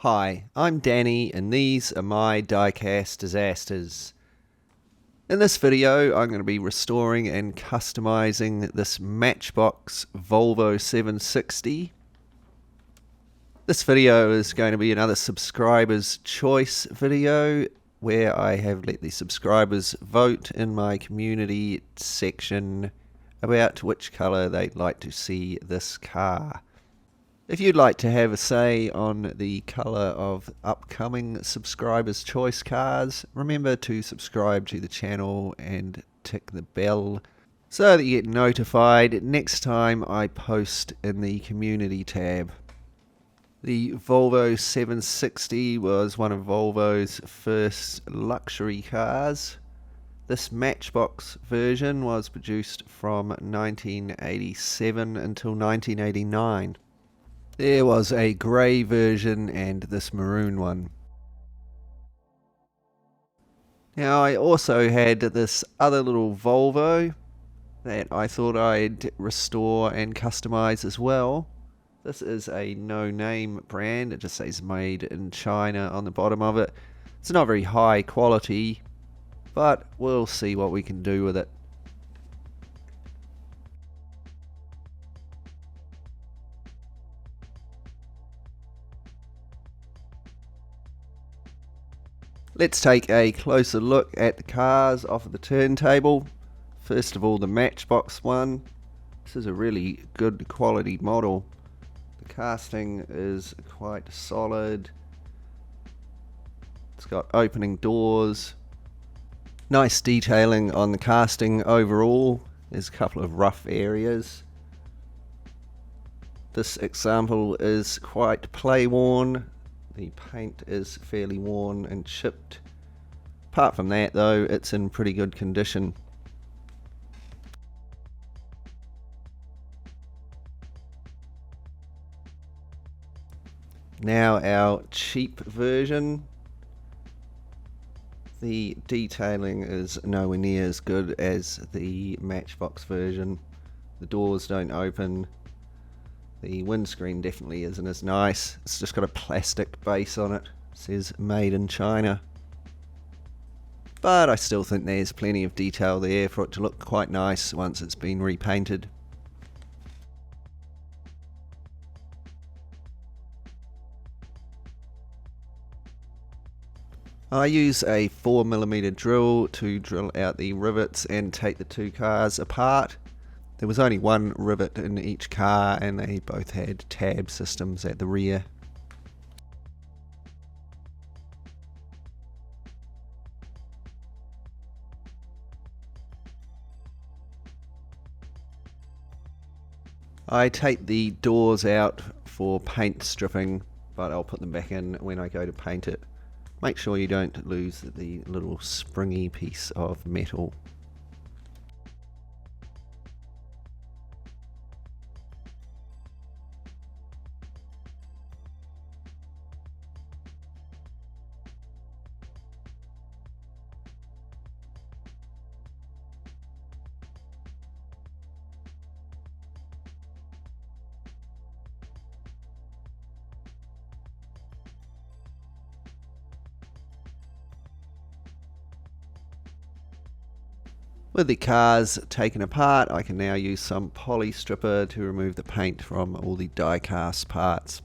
Hi, I'm Danny and these are my Diecast Disasters. In this video I'm going to be restoring and customizing this Matchbox Volvo 760. This video is going to be another subscribers choice video where I have let the subscribers vote in my community section about which colour they'd like to see this car. If you'd like to have a say on the colour of upcoming subscribers' choice cars, remember to subscribe to the channel and tick the bell so that you get notified next time I post in the community tab. The Volvo 760 was one of Volvo's first luxury cars. This Matchbox version was produced from 1987 until 1989. There was a grey version and this maroon one. Now I also had this other little Volvo that I thought I'd restore and customize as well. This is a no-name brand, it just says made in China on the bottom of it. It's not very high quality, but we'll see what we can do with it. Let's take a closer look at the cars off of the turntable. First of all, the Matchbox one. This is a really good quality model. The casting is quite solid. It's got opening doors. Nice detailing on the casting overall. There's a couple of rough areas. This example is quite play worn. The paint is fairly worn and chipped. Apart from that though, it's in pretty good condition. Now our cheap version. The detailing is nowhere near as good as the Matchbox version. The doors don't open. The windscreen definitely isn't as nice. It's just got a plastic base on it. It says made in China. But I still think there's plenty of detail there for it to look quite nice once it's been repainted. I use a 4mm drill to drill out the rivets and take the two cars apart. There was only one rivet in each car and they both had tab systems at the rear. I take the doors out for paint stripping, but I'll put them back in when I go to paint it. Make sure you don't lose the little springy piece of metal. With the cars taken apart, I can now use some poly stripper to remove the paint from all the die-cast parts.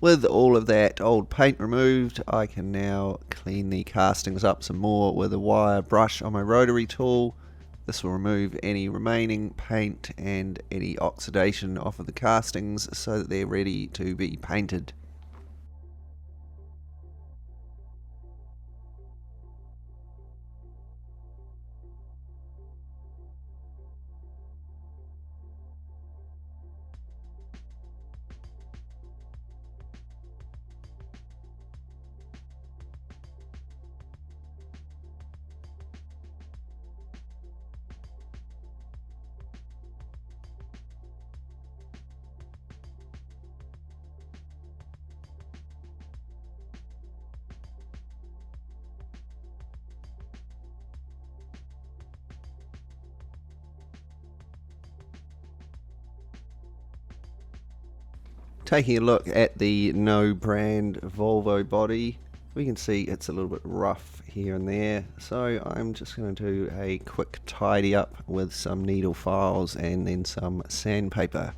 With all of that old paint removed, I can now clean the castings up some more with a wire brush on my rotary tool. This will remove any remaining paint and any oxidation off of the castings so that they're ready to be painted. Taking a look at the no brand Volvo body, we can see it's a little bit rough here and there, so I'm just going to do a quick tidy up with some needle files and then some sandpaper.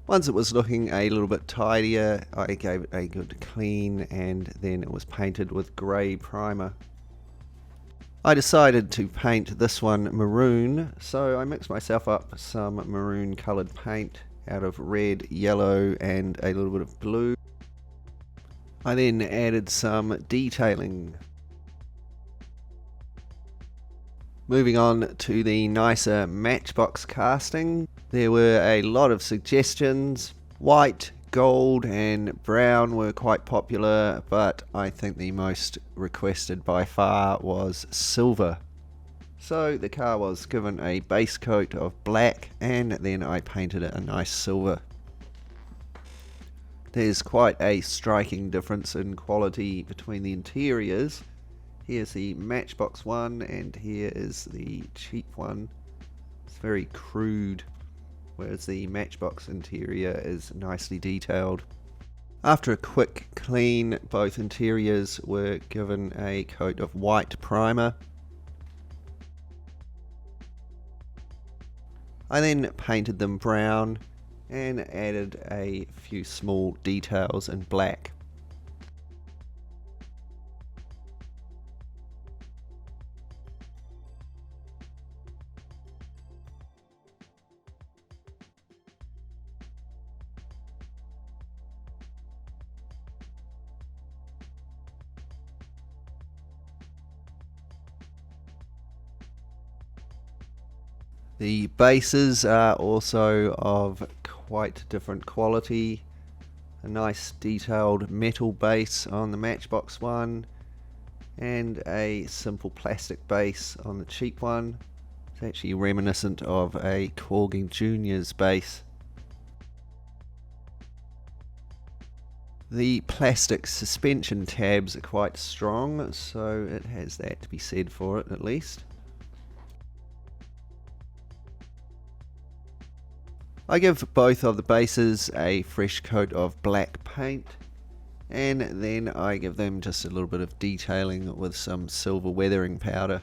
Once it was looking a little bit tidier, I gave it a good clean and then it was painted with grey primer. I decided to paint this one maroon, so I mixed myself up some maroon coloured paint out of red, yellow and a little bit of blue. I then added some detailing. Moving on to the nicer Matchbox casting, there were a lot of suggestions. White, gold and brown were quite popular, but I think the most requested by far was silver. So the car was given a base coat of black and then I painted it a nice silver. There's quite a striking difference in quality between the interiors. Here's the Matchbox one and here is the cheap one. It's very crude, whereas the Matchbox interior is nicely detailed. After a quick clean, both interiors were given a coat of white primer. I then painted them brown and added a few small details in black. The bases are also of quite different quality. A nice detailed metal base on the Matchbox one and a simple plastic base on the cheap one. It's actually reminiscent of a Corgi Junior's base. The plastic suspension tabs are quite strong, so it has that to be said for it at least. I give both of the bases a fresh coat of black paint and then I give them just a little bit of detailing with some silver weathering powder.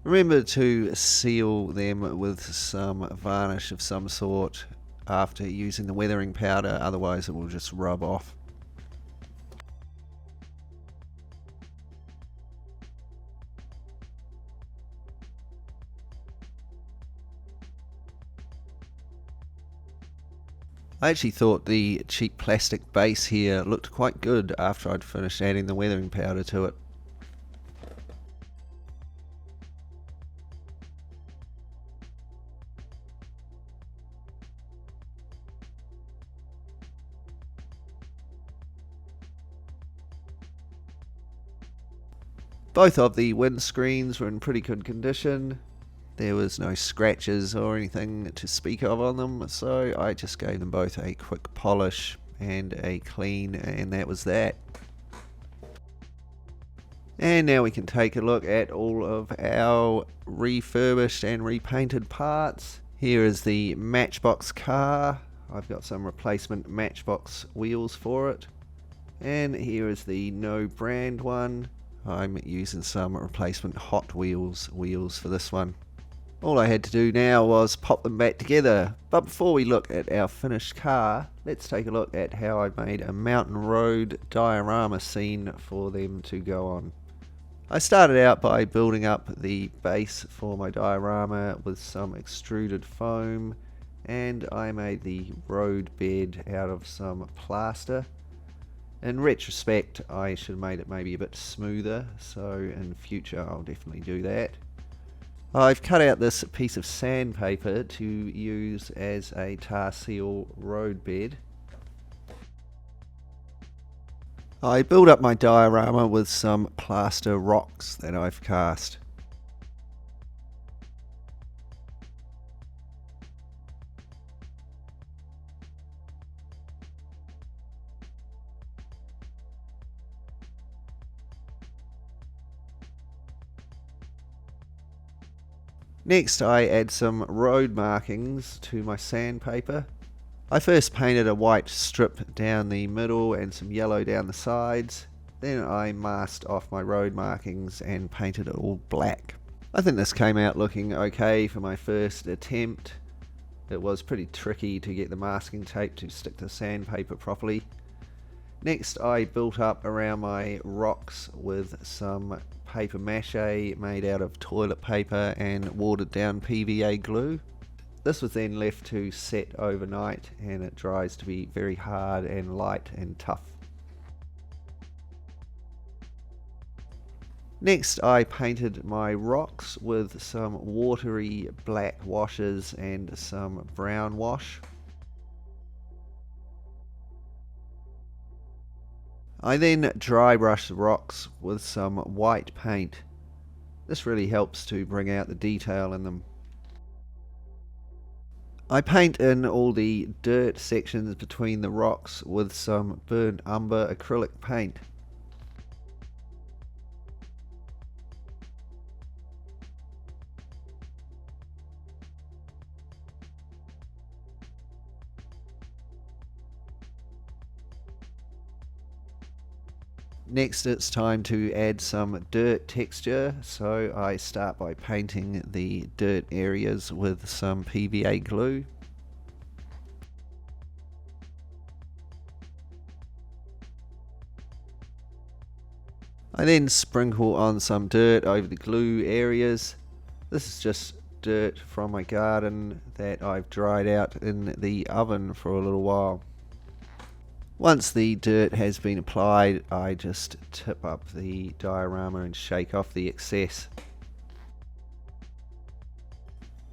Remember to seal them with some varnish of some sort after using the weathering powder, otherwise it will just rub off. I actually thought the cheap plastic base here looked quite good after I'd finished adding the weathering powder to it. Both of the windscreens were in pretty good condition. There was no scratches or anything to speak of on them, so I just gave them both a quick polish and a clean, and that was that. And now we can take a look at all of our refurbished and repainted parts. Here is the Matchbox car. I've got some replacement Matchbox wheels for it. And here is the no brand one. I'm using some replacement Hot Wheels wheels for this one. All I had to do now was pop them back together. But before we look at our finished car, let's take a look at how I made a mountain road diorama scene for them to go on. I started out by building up the base for my diorama with some extruded foam, and I made the road bed out of some plaster. In retrospect, I should have made it maybe a bit smoother, so in future I'll definitely do that. I've cut out this piece of sandpaper to use as a tar seal road bed. I build up my diorama with some plaster rocks that I've cast. Next, I add some road markings to my sandpaper. I first painted a white strip down the middle and some yellow down the sides. Then I masked off my road markings and painted it all black. I think this came out looking okay for my first attempt. It was pretty tricky to get the masking tape to stick to the sandpaper properly. Next, I built up around my rocks with some paper mache made out of toilet paper and watered down PVA glue. This was then left to set overnight and it dries to be very hard and light and tough. Next, I painted my rocks with some watery black washes and some brown wash. I then dry brush the rocks with some white paint. This really helps to bring out the detail in them. I paint in all the dirt sections between the rocks with some burnt umber acrylic paint. Next, it's time to add some dirt texture, so I start by painting the dirt areas with some PVA glue. I then sprinkle on some dirt over the glue areas. This is just dirt from my garden that I've dried out in the oven for a little while. Once the dirt has been applied, I just tip up the diorama and shake off the excess.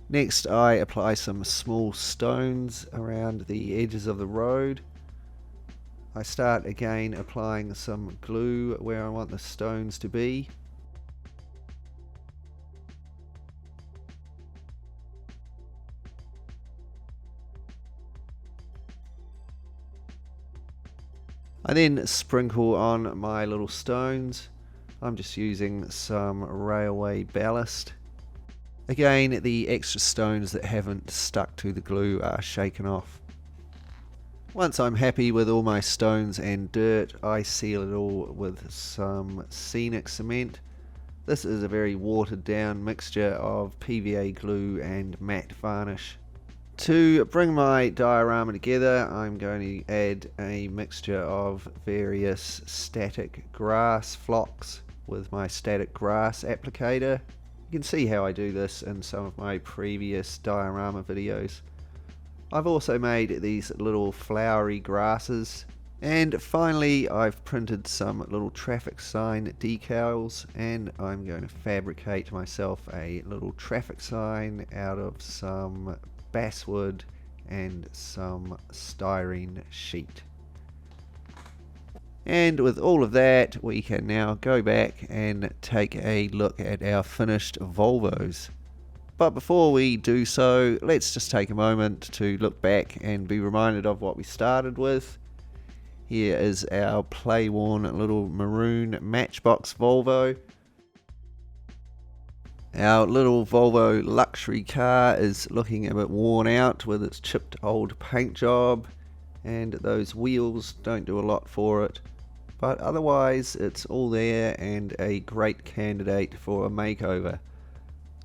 Next, I apply some small stones around the edges of the road. I start again applying some glue where I want the stones to be. I then sprinkle on my little stones. I'm just using some railway ballast. Again, the extra stones that haven't stuck to the glue are shaken off. Once I'm happy with all my stones and dirt, I seal it all with some scenic cement. This is a very watered down mixture of PVA glue and matte varnish. To bring my diorama together, I'm going to add a mixture of various static grass flocks with my static grass applicator. You can see how I do this in some of my previous diorama videos. I've also made these little flowery grasses. And finally, I've printed some little traffic sign decals, and I'm going to fabricate myself a little traffic sign out of some basswood and some styrene sheet. And with all of that, we can now go back and take a look at our finished Volvos. But before we do so, let's just take a moment to look back and be reminded of what we started with. Here is our play-worn little maroon Matchbox Volvo. Our little Volvo luxury car is looking a bit worn out with its chipped old paint job, and those wheels don't do a lot for it, but otherwise it's all there and a great candidate for a makeover.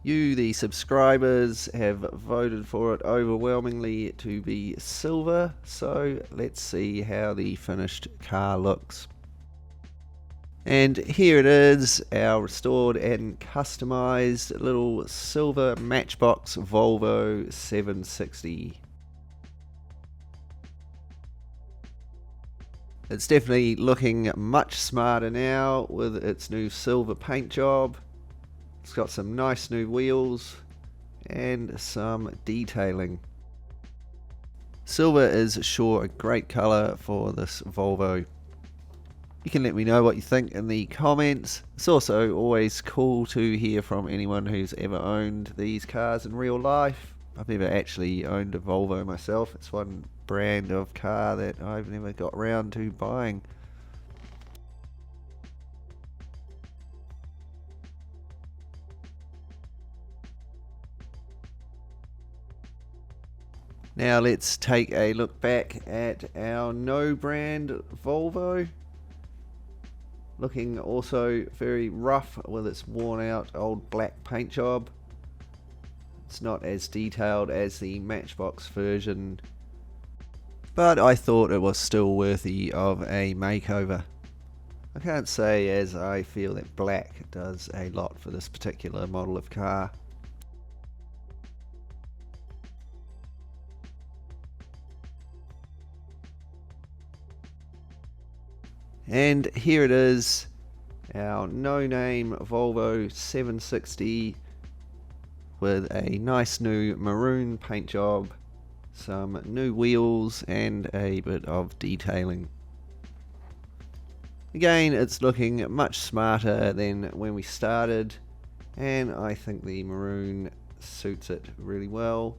You, the subscribers, have voted for it overwhelmingly to be silver, so let's see how the finished car looks. And here it is, our restored and customized little silver Matchbox Volvo 760. It's definitely looking much smarter now with its new silver paint job. It's got some nice new wheels and some detailing. Silver is sure a great colour for this Volvo. You can let me know what you think in the comments. It's also always cool to hear from anyone who's ever owned these cars in real life. I've never actually owned a Volvo myself. It's one brand of car that I've never got around to buying. Now let's take a look back at our no brand Volvo. Looking also very rough with its worn out old black paint job. It's not as detailed as the Matchbox version, but I thought it was still worthy of a makeover. I can't say as I feel that black does a lot for this particular model of car. And here it is, our no-name Volvo 760 with a nice new maroon paint job, some new wheels and a bit of detailing. Again, it's looking much smarter than when we started, and I think the maroon suits it really well.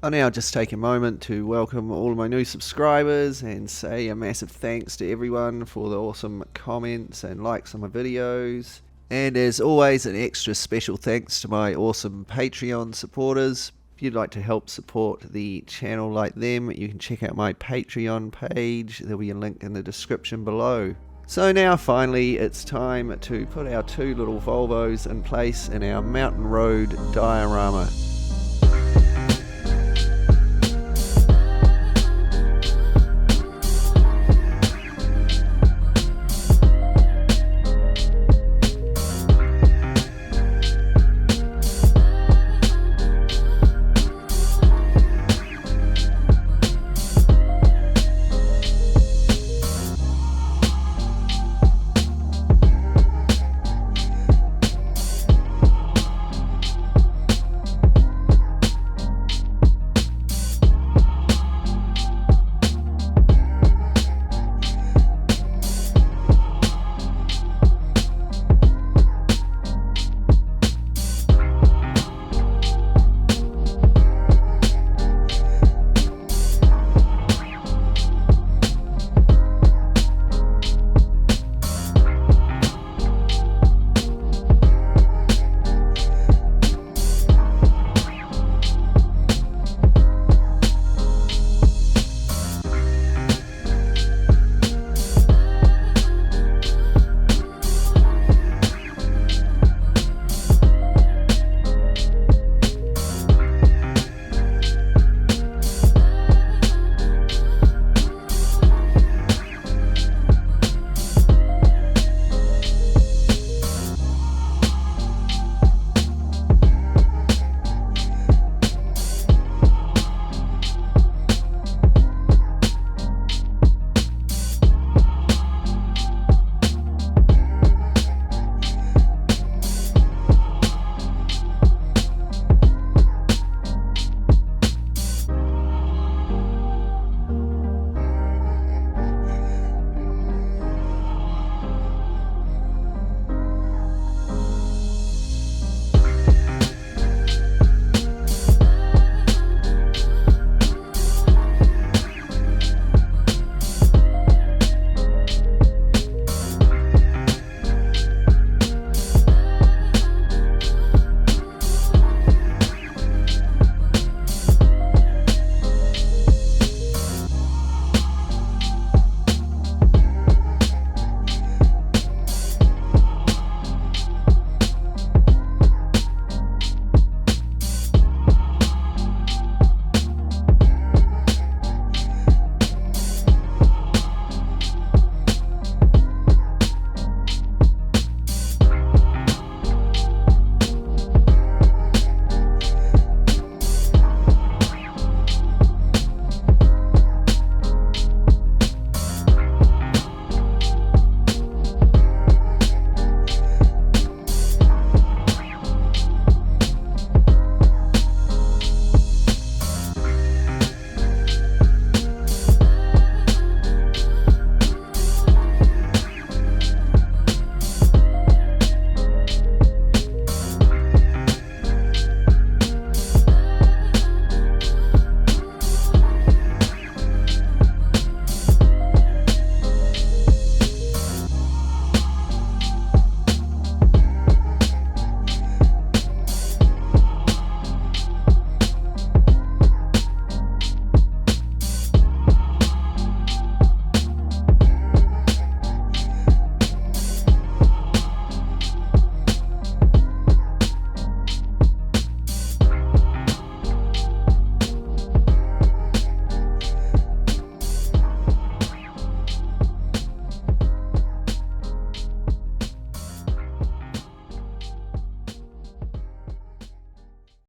I'll now just take a moment to welcome all of my new subscribers and say a massive thanks to everyone for the awesome comments and likes on my videos. And as always, an extra special thanks to my awesome Patreon supporters. If you'd like to help support the channel like them, you can check out my Patreon page. There'll be a link in the description below. So now finally it's time to put our two little Volvos in place in our mountain road diorama.